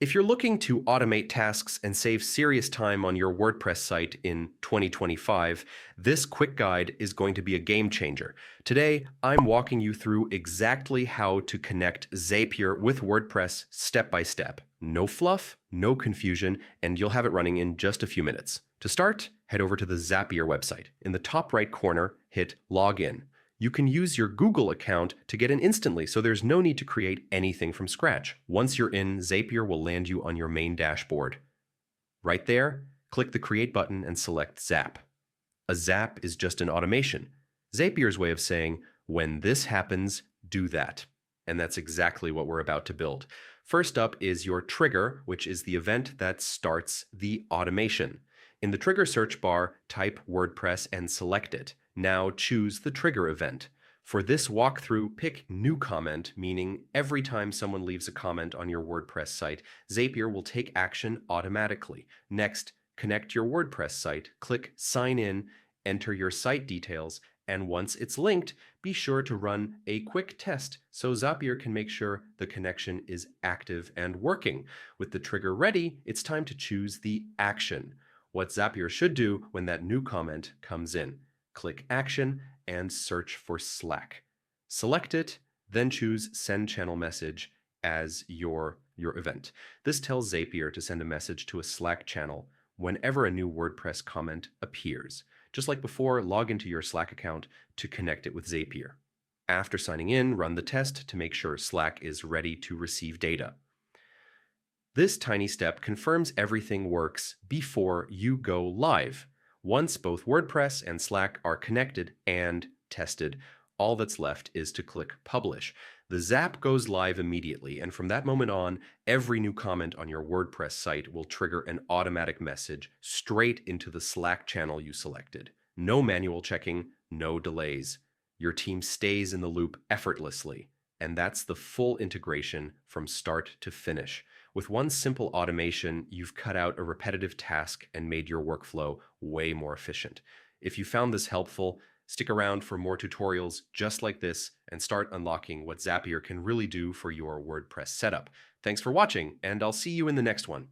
If you're looking to automate tasks and save serious time on your WordPress site in 2025, this quick guide is going to be a game changer. Today, I'm walking you through exactly how to connect Zapier with WordPress step by step. No fluff, no confusion, and you'll have it running in just a few minutes. To start, head over to the Zapier website. In the top right corner, hit Login. You can use your Google account to get in instantly, so there's no need to create anything from scratch. Once you're in, Zapier will land you on your main dashboard. Right there, click the Create button and select Zap. A zap is just an automation. Zapier's way of saying, when this happens, do that. And that's exactly what we're about to build. First up is your trigger, which is the event that starts the automation. In the trigger search bar, type WordPress and select it. Now choose the trigger event. For this walkthrough, pick New Comment, meaning every time someone leaves a comment on your WordPress site, Zapier will take action automatically. Next, connect your WordPress site, click Sign In, enter your site details, and once it's linked, be sure to run a quick test so Zapier can make sure the connection is active and working. With the trigger ready, it's time to choose the action. What Zapier should do when that new comment comes in. Click Action and search for Slack. Select it, then choose Send Channel Message as your event. This tells Zapier to send a message to a Slack channel whenever a new WordPress comment appears. Just like before, log into your Slack account to connect it with Zapier. After signing in, run the test to make sure Slack is ready to receive data. This tiny step confirms everything works before you go live. Once both WordPress and Slack are connected and tested, all that's left is to click Publish. The Zap goes live immediately, and from that moment on, every new comment on your WordPress site will trigger an automatic message straight into the Slack channel you selected. No manual checking, no delays. Your team stays in the loop effortlessly, and that's the full integration from start to finish. With one simple automation, you've cut out a repetitive task and made your workflow way more efficient. If you found this helpful, stick around for more tutorials just like this and start unlocking what Zapier can really do for your WordPress setup. Thanks for watching, and I'll see you in the next one.